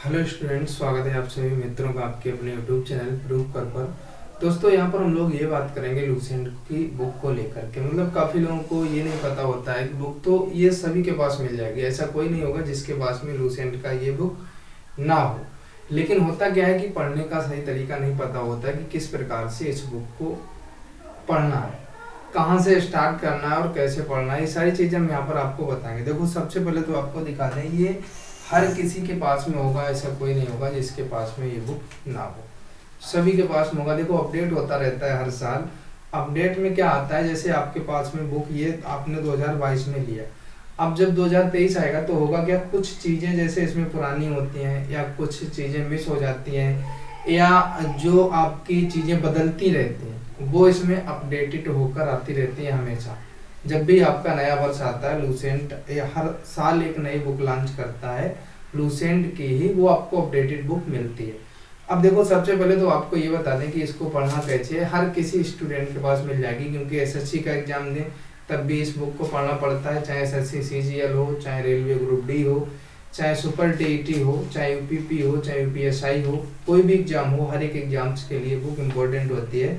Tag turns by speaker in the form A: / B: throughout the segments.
A: Hello students, स्वागत है आप सभी मित्रों का आपके अपने यूट्यूब चैनल प्रूफ कर पर। दोस्तों, यहाँ पर हम लोग ये बात करेंगे लूसेंट की बुक को लेकर के। मतलब काफ़ी लोगों को ये नहीं पता होता है कि बुक तो ये सभी के पास मिल जाएगी, ऐसा कोई नहीं होगा जिसके पास में लूसेंट का ये बुक ना हो। लेकिन होता क्या है कि पढ़ने का सही तरीका नहीं पता होता है कि किस प्रकार से इस बुक को पढ़ना है, कहाँ से स्टार्ट करना है और कैसे पढ़ना है। ये सारी चीज़ें हम यहाँ पर आपको बताएंगे। देखो, सबसे पहले तो आपको दिखा दें, ये हर किसी के पास में होगा, ऐसा कोई नहीं होगा जिसके पास में ये बुक ना हो। सभी के पास में होगा। देखो, अपडेट होता रहता है हर साल। अपडेट में क्या आता है, जैसे आपके पास में बुक ये आपने 2022 में लिया, अब जब 2023 आएगा तो होगा क्या, कुछ चीज़ें जैसे इसमें पुरानी होती हैं या कुछ चीज़ें मिस हो जाती हैं या जो आपकी चीज़ें बदलती रहती हैं, वो इसमें अपडेटेड होकर आती रहती है हमेशा। जब भी आपका नया वर्ष आता है, लूसेंट हर साल एक नई बुक लॉन्च करता है, लूसेंट की ही वो आपको अपडेटेड बुक मिलती है। अब देखो, सबसे पहले तो आपको ये बता दें कि इसको पढ़ना कैसे है। हर किसी स्टूडेंट के पास मिल जाएगी, क्योंकि एसएससी का एग्जाम दें तब भी इस बुक को पढ़ना पड़ता है, चाहे एसएससी सीजीएल हो, चाहे रेलवे ग्रुप डी हो, चाहे सुपर टीईटी हो, चाहे यूपीपी हो, चाहे यूपीएसआई हो, कोई भी एग्जाम हो, हर एक एग्जाम्स के लिए बुक इम्पोर्टेंट होती है।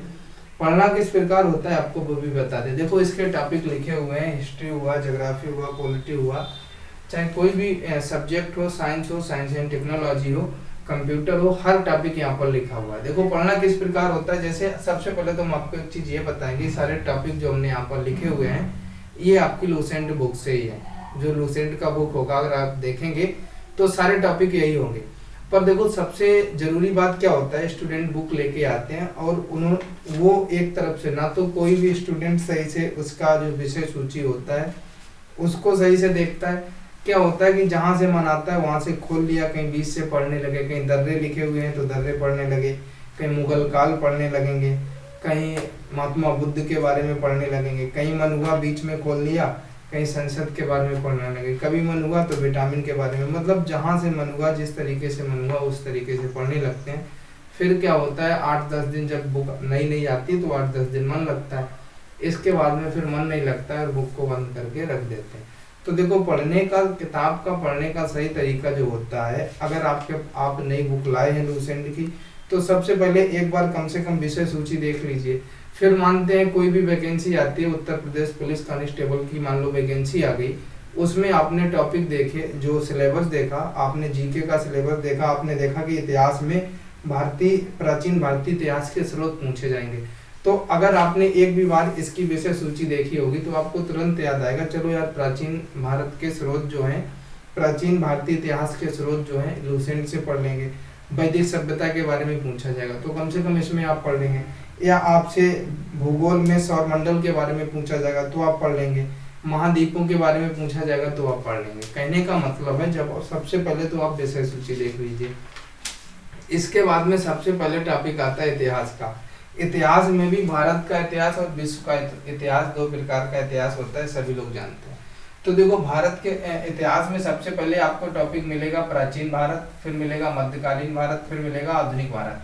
A: पढ़ना किस प्रकार होता है आपको वो भी बता दें। देखो, इसके टॉपिक लिखे हुए हैं, हिस्ट्री हुआ, ज्योग्राफी हुआ, पॉलिटी हुआ, चाहे कोई भी सब्जेक्ट हो, साइंस एंड टेक्नोलॉजी हो, कंप्यूटर हो, हर टॉपिक यहाँ पर लिखा हुआ है। देखो, पढ़ना किस प्रकार होता है, जैसे सबसे पहले तो हम आपको एक चीज़ ये बताएंगे, सारे टॉपिक जो हमने यहाँ पर लिखे हुए हैं ये आपकी लूसेंट बुक से ही है। जो लूसेंट का बुक होगा, अगर आप देखेंगे तो सारे टॉपिक यही होंगे। पर देखो, सबसे जरूरी बात क्या होता है, स्टूडेंट बुक लेके आते हैं और उन्होंने वो एक तरफ से ना तो कोई भी स्टूडेंट सही से उसका जो विषय सूची होता है उसको सही से देखता है। क्या होता है कि जहाँ से मन आता है वहाँ से खोल लिया, कहीं बीच से पढ़ने लगे, कहीं दर्रे लिखे हुए हैं तो दर्रे पढ़ने लगे, कहीं मुगल काल पढ़ने लगेंगे, कहीं महात्मा बुद्ध के बारे में पढ़ने लगेंगे, कहीं मन हुआ बीच में खोल लिया, कहीं संसद के बारे में पढ़ने लगे, कभी मन हुआ तो विटामिन के बारे में। मतलब जहाँ से मन हुआ, जिस तरीके से मन हुआ उस तरीके से पढ़ने लगते हैं। फिर क्या होता है, 8-10 दिन जब बुक नई नई आती है तो 8-10 दिन मन लगता है, इसके बाद में फिर मन नहीं लगता है और बुक को बंद करके रख देते हैं। तो देखो, पढ़ने का, किताब का पढ़ने का सही तरीका जो होता है, अगर आप नई बुक लाए हैं लूसेंट की, तो सबसे पहले एक बार कम से कम विषय सूची देख लीजिए। फिर मानते हैं कोई भी वैकेंसी आती है, उत्तर प्रदेश पुलिस कांस्टेबल की मान लो वैकेंसी आ गई, उसमें आपने टॉपिक देखे, जो सिलेबस देखा, आपने जीके का सिलेबस देखा, आपने देखा कि इतिहास में प्राचीन भारतीय इतिहास के स्रोत पूछे जाएंगे। तो अगर आपने एक भी बार इसकी विषय सूची देखी होगी तो आपको तुरंत याद आएगा, चलो यार, प्राचीन भारत के स्रोत जो हैं, प्राचीन भारतीय इतिहास के स्रोत जो हैं लूसेंट से पढ़ लेंगे। वैदिक सभ्यता के बारे में पूछा जाएगा तो कम से कम इसमें आप पढ़ लेंगे, या आपसे भूगोल में सौरमंडल के बारे में पूछा जाएगा तो आप पढ़ लेंगे, महाद्वीपों के बारे में पूछा जाएगा तो आप पढ़ लेंगे। कहने का मतलब है, जब सबसे पहले तो आप विषय सूची देख लीजिए। इसके बाद में सबसे पहले टॉपिक आता है इतिहास का। इतिहास में भी भारत का इतिहास और विश्व का इतिहास, दो प्रकार का इतिहास होता है, सभी लोग जानते हैं। तो देखो, भारत के इतिहास में सबसे पहले आपको टॉपिक मिलेगा प्राचीन भारत, फिर मिलेगा मध्यकालीन भारत, फिर मिलेगा आधुनिक भारत।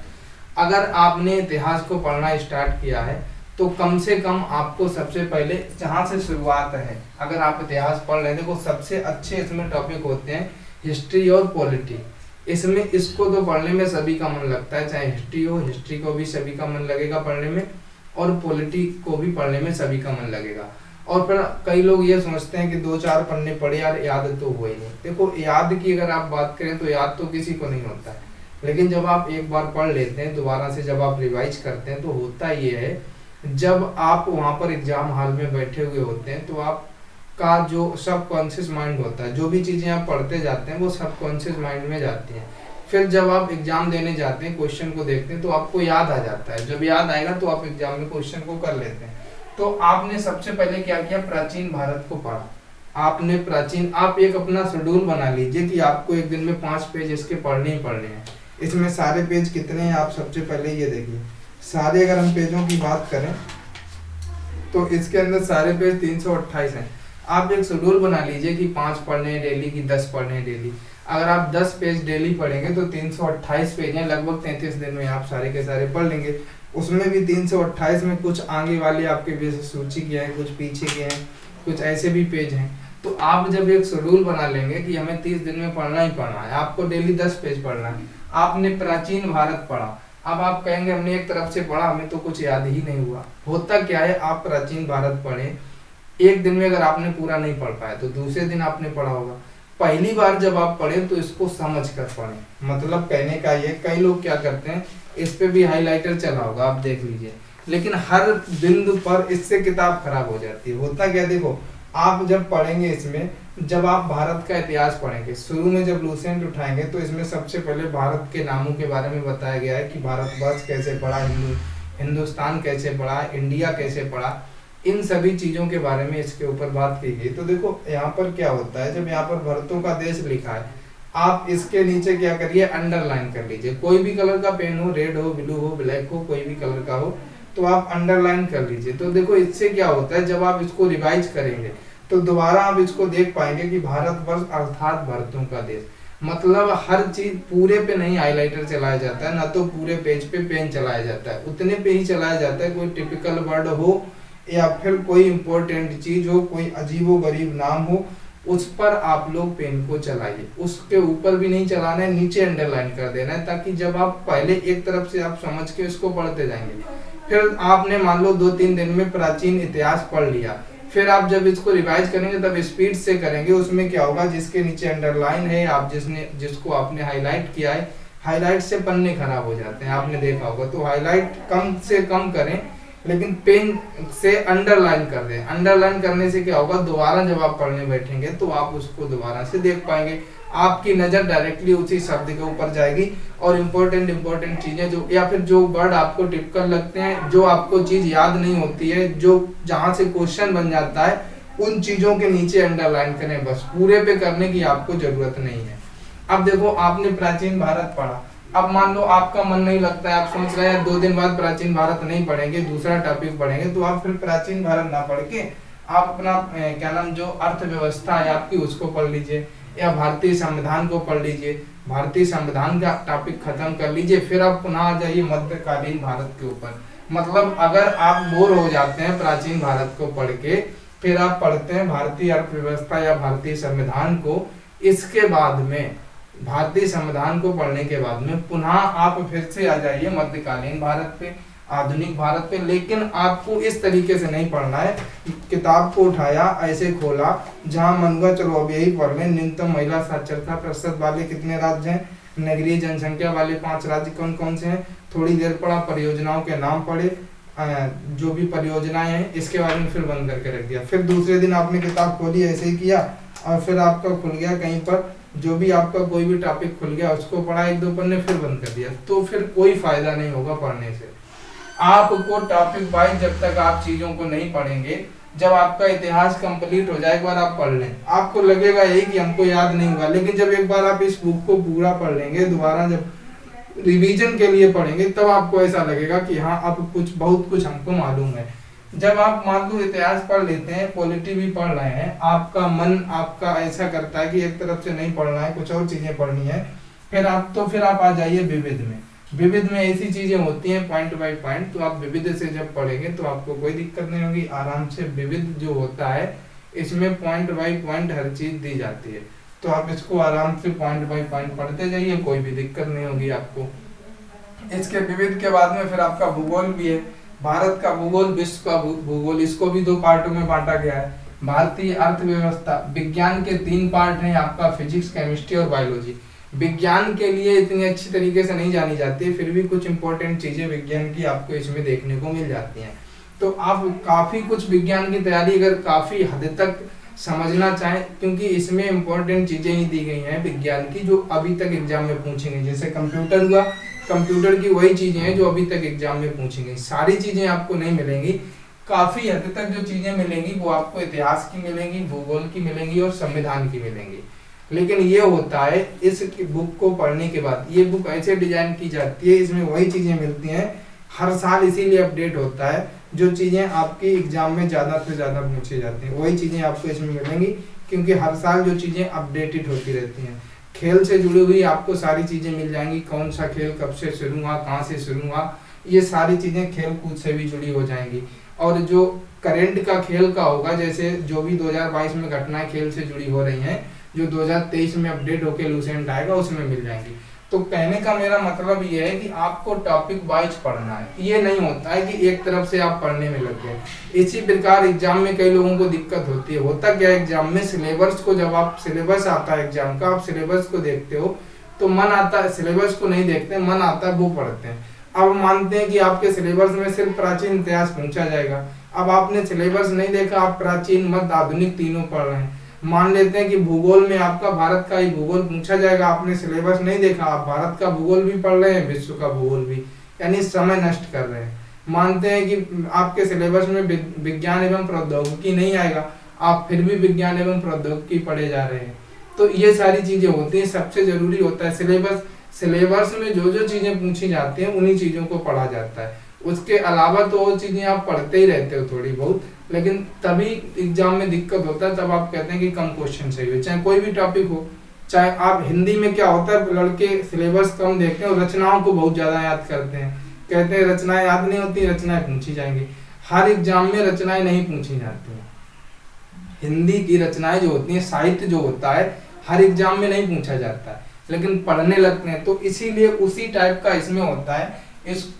A: अगर आपने इतिहास को पढ़ना स्टार्ट किया है तो कम से कम आपको सबसे पहले जहाँ से शुरुआत है, अगर आप इतिहास पढ़ रहे हैं, देखो सबसे अच्छे इसमें टॉपिक होते हैं हिस्ट्री और पॉलिटी। इसमें इसको तो पढ़ने में सभी का मन लगता है, चाहे हिस्ट्री हो, हिस्ट्री को भी सभी का मन लगेगा पढ़ने में, और पॉलिटी को भी पढ़ने में सभी का मन लगेगा। और फिर कई लोग ये सोचते हैं कि 2-4 पन्ने पढ़े यार, याद तो हुआ ही नहीं। देखो, याद की अगर आप बात करें तो याद तो किसी को नहीं होता है, लेकिन जब आप एक बार पढ़ लेते हैं, दोबारा से जब आप रिवाइज करते हैं, तो होता ये है, जब आप वहाँ पर एग्जाम हॉल में बैठे हुए होते हैं तो आप का जो सबकॉन्शियस माइंड होता है, जो भी चीज़ें आप पढ़ते जाते हैं वो सबकॉन्शियस माइंड में जाती हैं। फिर जब आप एग्जाम देने जाते हैं, क्वेश्चन को देखते हैं तो आपको याद आ जाता है। जब याद आएगा तो आप एग्जाम में क्वेश्चन को कर लेते हैं। तो आपने सबसे पहले क्या किया, प्राचीन भारत को पढ़ा। आपने आप एक अपना शेड्यूल बना लीजिए कि आपको एक दिन में 5 पेज इसके पढ़ने ही पढ़ने हैं। इसमें सारे पेज कितने हैं आप सबसे पहले ये देखिए। सारे अगर हम पेजों की बात करें तो इसके अंदर सारे पेज 328 हैं। आप एक शेड्यूल बना लीजिए कि 5 पढ़ने हैं डेली, की 10 पढ़ने हैं डेली। अगर आप 10 पेज डेली पढ़ेंगे तो 328 पेज हैं, लगभग 33 दिन में आप सारे के सारे पढ़ लेंगे। उसमें भी 328 में कुछ आगे वाले आपके विषय सूची के हैं, कुछ पीछे के हैं, कुछ ऐसे भी पेज हैं। तो आप जब एक शेड्यूल बना लेंगे कि हमें 30 दिन में पढ़ना ही पढ़ना है, आपको डेली 10 पेज पढ़ना है, आपने प्राचीन भारत पढ़ा, अब आप कहेंगे हमने एक तरफ से पढ़ा, हमें तो कुछ याद ही नहीं हुआ। होता क्या है, आप प्राचीन भारत पढ़े, एक दिन में अगर आपने पूरा नहीं पढ़ पाया तो दूसरे दिन आपने पढ़ा होगा। पहली बार जब आप पढ़े तो इसको समझ कर पढ़ें। मतलब कहने का ये, कई लोग क्या करते हैं, इस पे भी हाइलाइटर चला होगा, आप देख लीजिए, लेकिन हर बिंदु पर इससे किताब खराब हो जाती है। होता क्या, देखो आप जब पढ़ेंगे इसमें, जब आप भारत का इतिहास पढ़ेंगे, शुरू में जब लूसेंट उठाएंगे तो इसमें सबसे पहले भारत के नामों के बारे में बताया गया है कि भारतवर्ष कैसे पढ़ा, हिंदुस्तान कैसे पढ़ा, इंडिया कैसे पढ़ा, इन सभी चीजों के बारे में इसके ऊपर बात की गई। तो देखो यहाँ पर क्या होता है, जब यहाँ पर भारतों का देश लिखा है, आप इसके नीचे क्या करिए, अंडरलाइन कर लीजिए। कोई भी कलर का पेन हो, रेड हो, ब्लू हो, ब्लैक हो, कोई भी कलर का हो, तो आप अंडरलाइन कर लीजिए। तो देखो इससे क्या होता है, जब आप इसको रिवाइज करेंगे तो दोबारा आप इसको देख पाएंगे कि भारतवर्ष अर्थात भारतों का देश, मतलब हर चीज पूरे पे नहीं हाइलाइटर चलाया जाता है, ना तो पूरे पेज पे पेन चलाया जाता है, उतने पे ही चलाया जाता है। कोई टिपिकल वर्ड हो या फिर कोई इंपॉर्टेंट चीज हो, कोई अजीबो गरीब नाम हो, उस पर आप लोग पेन को चलाइए। उसके ऊपर भी नहीं चलाना है, नीचे अंडरलाइन कर देना है, ताकि जब आप पहले एक तरफ से आप समझ के इसको पढ़ते जाएंगे, फिर आपने मान लो 2-3 दिन में प्राचीन इतिहास पढ़ लिया, फिर आप जब इसको रिवाइज करेंगे तब स्पीड से करेंगे। उसमें क्या होगा, जिसके नीचे अंडरलाइन है, आप जिसको आपने हाईलाइट किया है, हाईलाइट से पन्ने खराब हो जाते हैं, आपने देखा होगा। तो हाईलाइट कम से कम करें, लेकिन पेन से अंडरलाइन कर दें। अंडरलाइन करने से क्या होगा, दोबारा जब आप पढ़ने बैठेंगे तो आप उसको दोबारा से देख पाएंगे, आपकी नजर डायरेक्टली उसी शब्द के ऊपर जाएगी और इम्पोर्टेंट चीजें जो, या फिर जो वर्ड आपको टिपिकल लगते हैं, जो आपको चीज याद नहीं होती है, जो जहां से क्वेश्चन बन जाता है, उन चीजों के नीचे अंडरलाइन करें, बस पूरे पे करने की आपको जरूरत नहीं है। अब देखो आपने प्राचीन भारत पढ़ा, अब मान लो आपका मन नहीं लगता है, आप सोच रहे हैं 2 दिन बाद प्राचीन भारत नहीं पढ़ेंगे, दूसरा टॉपिक पढ़ेंगे, तो आप फिर प्राचीन भारत ना पढ़ के आप अपना क्या नाम, जो अर्थव्यवस्था है आपकी, उसको पढ़ लीजिए, या भारतीय संविधान को पढ़ लीजिए, भारतीय संविधान का टॉपिक खत्म कर लीजिए, फिर आप पुनः आ जाइए मध्यकालीन भारत के ऊपर। मतलब अगर आप बोर हो जाते हैं प्राचीन भारत को पढ़ के, फिर आप पढ़ते हैं भारतीय अर्थव्यवस्था या भारतीय संविधान को, इसके बाद में भारतीय संविधान को पढ़ने के बाद में पुनः आप फिर से आ जाइए मध्यकालीन भारत पे, आधुनिक भारत पे। लेकिन आपको इस तरीके से नहीं पढ़ना है, किताब को उठाया, ऐसे खोला, जहां मन हुआ चलो अब यही पढ़ लें। न्यूनतम महिला साक्षरता प्रतिशत वाले कितने राज्य हैं, नगरीय जनसंख्या वाले 5 राज्य कौन कौन से हैं, थोड़ी देर पढ़ा, परियोजनाओं के नाम पढ़े, जो भी परियोजनाएं हैं इसके बारे में, फिर बंद करके रख दिया। फिर दूसरे दिन आपने किताब खोली, ऐसे ही किया, और फिर आपका खुल गया कहीं पर, जो भी आपका कोई भी टॉपिक खुल गया उसको पढ़ा 1-2 पन्ने, फिर बंद कर दिया, तो फिर कोई फायदा नहीं होगा पढ़ने से। आपको टॉपिक वाइज जब तक आप चीजों को नहीं पढ़ेंगे, जब आपका इतिहास कंप्लीट हो जाए, एक बार आप पढ़ लें, आपको लगेगा यही कि हमको याद नहीं हुआ, लेकिन जब एक बार आप इस बुक को पूरा पढ़ लेंगे, दोबारा जब रिवीजन के लिए पढ़ेंगे, तब आपको ऐसा लगेगा कि हाँ अब बहुत कुछ हमको मालूम है। जब आप मान लो इतिहास पढ़ लेते हैं, पॉलिटी भी पढ़ रहे हैं, आपका मन आपका ऐसा करता है कि एक तरफ से नहीं पढ़ना है, कुछ और चीजें पढ़नी है, फिर आप आ जाइए विविध में। विविध में ऐसी चीजें होती हैं पॉइंट बाय पॉइंट, तो आप विविध से जब पढ़ेंगे तो आपको कोई दिक्कत नहीं होगी, आराम से। विविध जो होता है इसमें पॉइंट बाय पॉइंट हर चीज दी जाती है, तो आप इसको आराम से पॉइंट बाय पॉइंट पढ़ते जाइए, कोई भी दिक्कत नहीं होगी आपको। इसके विविध के बाद में फिर आपका भूगोल भी है, भारत का भूगोल, विश्व का भूगोल, इसको भी 2 पार्टों में बांटा गया है। भारतीय अर्थव्यवस्था, विज्ञान के 3 पार्ट हैं आपका, फिजिक्स, केमिस्ट्री और बायोलॉजी। विज्ञान के लिए इतनी अच्छी तरीके से नहीं जानी जाती है, फिर भी कुछ इंपॉर्टेंट चीजें विज्ञान की आपको इसमें देखने को मिल जाती हैं। तो आप काफी कुछ विज्ञान की तैयारी अगर काफी हद तक समझना चाहें, क्योंकि इसमें इंपॉर्टेंट चीजें ही दी गई हैं विज्ञान की, जो अभी तक एग्जाम में पूछी गई। जैसे कंप्यूटर हुआ, कंप्यूटर की वही चीजें हैं जो अभी तक एग्जाम में पूछी गई। सारी चीजें आपको नहीं मिलेंगी, काफी हद तक जो चीजें मिलेंगी वो आपको इतिहास की मिलेंगी, भूगोल की मिलेंगी और संविधान की मिलेंगी। लेकिन ये होता है इस बुक को पढ़ने के बाद, ये बुक ऐसे डिजाइन की जाती है, इसमें वही चीजें मिलती हैं, हर साल इसीलिए अपडेट होता है, जो चीजें आपके एग्जाम में ज्यादा से ज्यादा पूछी जाती हैं वही चीजें आपको इसमें मिलेंगी, क्योंकि हर साल जो चीजें अपडेटेड होती रहती हैं। खेल से जुड़ी हुई आपको सारी चीजें मिल जाएंगी, कौन सा खेल कब से शुरू हुआ, कहाँ से शुरू हुआ, ये सारी चीजें खेल कूद से भी जुड़ी हो जाएंगी। और जो करंट का खेल का होगा, जैसे जो भी 2022 में घटनाएं खेल से जुड़ी हो रही हैं, जो 2023 में अपडेट होके लूसेंट आएगा उसमें मिल जाएंगी। तो कहने का मेरा मतलब ये है कि आपको टॉपिक वाइज पढ़ना है, ये नहीं होता है कि एक तरफ से आप पढ़ने में लग गए। इसी प्रकार एग्जाम में कई लोगों को दिक्कत होती है। होता क्या है, एग्जाम में सिलेबस को, जब आप सिलेबस आता है एग्जाम का, आप सिलेबस को देखते हो तो मन आता है, सिलेबस को नहीं देखते, मन आता है वो पढ़ते हैं। अब मानते हैं कि आपके सिलेबस में सिर्फ प्राचीन इतिहास पूछा जाएगा। अब आपने सिलेबस नहीं देखा, आप प्राचीन मध्य आधुनिक तीनों पढ़ रहे हैं। मान लेते हैं कि भूगोल में आपका भारत का ही भूगोल पूछा जाएगा, आपने सिलेबस नहीं देखा, आप भारत का भूगोल भी पढ़ रहे हैं, विश्व का भूगोल भी, यानी समय नष्ट कर रहे हैं। मानते हैं कि आपके सिलेबस में विज्ञान एवं प्रौद्योगिकी नहीं आएगा, आप फिर भी विज्ञान एवं प्रौद्योगिकी पढ़े जा रहे हैं। तो ये सारी चीजें होती हैं। सबसे जरूरी होता है सिलेबस, सिलेबस में जो जो चीजें पूछी जाती हैं उन्हीं चीजों को पढ़ा जाता है। उसके अलावा तो और चीजें आप पढ़ते ही रहते हो थोड़ी बहुत, लेकिन तभी एग्जाम में दिक्कत होता है, तब आप कहते हैं कि कम क्वेश्चन सही हो। चाहे कोई भी टॉपिक हो, चाहे आप हिंदी में क्या होता है, लड़के सिलेबस कम देखते हैं और रचनाओं को बहुत ज्यादा याद करते हैं, कहते हैं रचनाएं याद नहीं होती, रचनाएं पूछी जाएंगी। हर एग्जाम में रचनाएं नहीं पूछी जाती हैं। हिंदी की रचनाएं जो होती हैं, साहित्य जो होता है, हर एग्जाम में नहीं पूछा जाता है, लेकिन पढ़ने लगते हैं। तो इसीलिए उसी टाइप का इसमें होता है।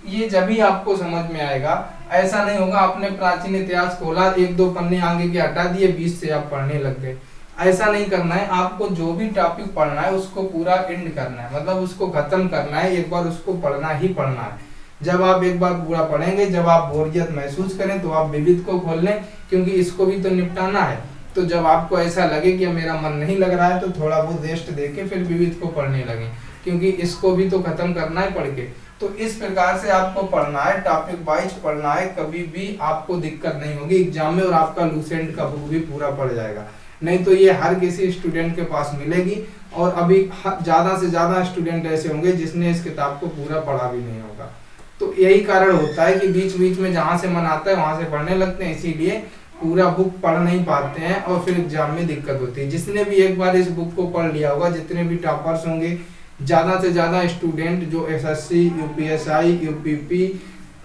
A: ये जब भी आपको समझ में आएगा, ऐसा नहीं होगा आपने प्राचीन इतिहास खोला, एक दो पन्ने आगे के हटा दिए, 20 से आप पढ़ने लग गए। ऐसा नहीं करना है। आपको जो भी टॉपिक पढ़ना है उसको पूरा एंड करना है, मतलब उसको खत्म करना है, एक बार उसको पढ़ना ही पढ़ना है। जब आप एक बार पूरा पढ़ेंगे, जब आप बोरियत महसूस करें तो आप विविध को खोल लें, क्योंकि इसको भी तो निपटाना है। तो जब आपको ऐसा लगे कि मेरा मन नहीं लग रहा है, तो थोड़ा बहुत रेस्ट देके फिर विविध को पढ़ने लगे, क्योंकि इसको भी तो खत्म करना है पढ़ के। तो इस प्रकार से आपको पढ़ना है, टॉपिक वाइज पढ़ना है, कभी भी आपको दिक्कत नहीं होगी एग्जाम में, और आपका लूसेंट का बुक भी पूरा पड़ जाएगा। नहीं तो ये हर किसी स्टूडेंट के पास मिलेगी, और अभी ज्यादा से ज्यादा स्टूडेंट ऐसे होंगे जिसने इस किताब को पूरा पढ़ा भी नहीं होगा। तो यही कारण होता है कि बीच बीच में जहाँ से मन आता है वहां से पढ़ने लगते हैं, इसीलिए पूरा बुक पढ़ नहीं पाते हैं और फिर एग्जाम में दिक्कत होती है। जिसने भी एक बार इस बुक को पढ़ लिया होगा, जितने भी टॉपर्स होंगे, ज्यादा से ज्यादा स्टूडेंट जो SSC, UPSI, UPP,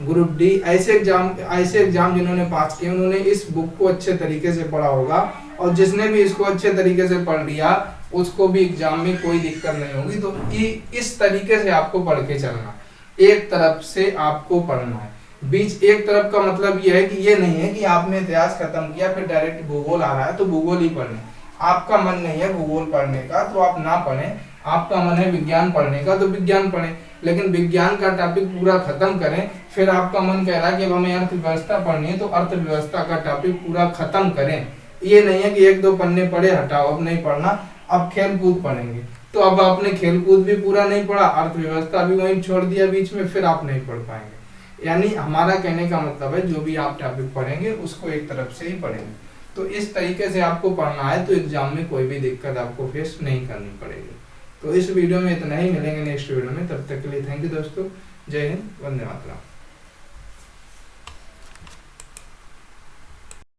A: group D ऐसे एग्जाम जिन्होंने पास किए, उन्होंने इस बुक को अच्छे तरीके से पढ़ा होगा। और जिसने भी इसको अच्छे तरीके से पढ़ लिया, उसको भी एग्जाम में कोई दिक्कत नहीं होगी। तो इस तरीके से आपको पढ़ के चलना, एक तरफ से आपको पढ़ना है। बीच एक तरफ का मतलब यह है कि ये नहीं है कि आपने इतिहास खत्म किया फिर डायरेक्ट भूगोल आ रहा है तो भूगोल ही पढ़ने, आपका मन नहीं है भूगोल पढ़ने का तो आप ना पढ़ें। आपका मन है विज्ञान पढ़ने का तो विज्ञान पढ़ें, लेकिन विज्ञान का टॉपिक पूरा खत्म करें। फिर आपका मन कह रहा है कि अब हमें अर्थव्यवस्था पढ़नी है तो अर्थव्यवस्था का टॉपिक पूरा खत्म करें। ये नहीं है कि एक दो पन्ने पढ़े हटाओ, अब नहीं पढ़ना, अब खेल कूद पढ़ेंगे। तो अब आपने खेल कूद भी पूरा नहीं पढ़ा, अर्थव्यवस्था भी वहीं छोड़ दिया बीच में, फिर आप नहीं पढ़ पाएंगे। यानी हमारा कहने का मतलब है जो भी आप टॉपिक पढ़ेंगे उसको एक तरफ से ही पढ़ेंगे। तो इस तरीके से आपको पढ़ना है तो एग्जाम में कोई भी दिक्कत आपको फेस नहीं करनी पड़ेगी। तो इस वीडियो में इतना ही, मिलेंगे नेक्स्ट वीडियो में, तब तक के लिए थैंक यू दोस्तों, जय हिंद, वंदे मातरम।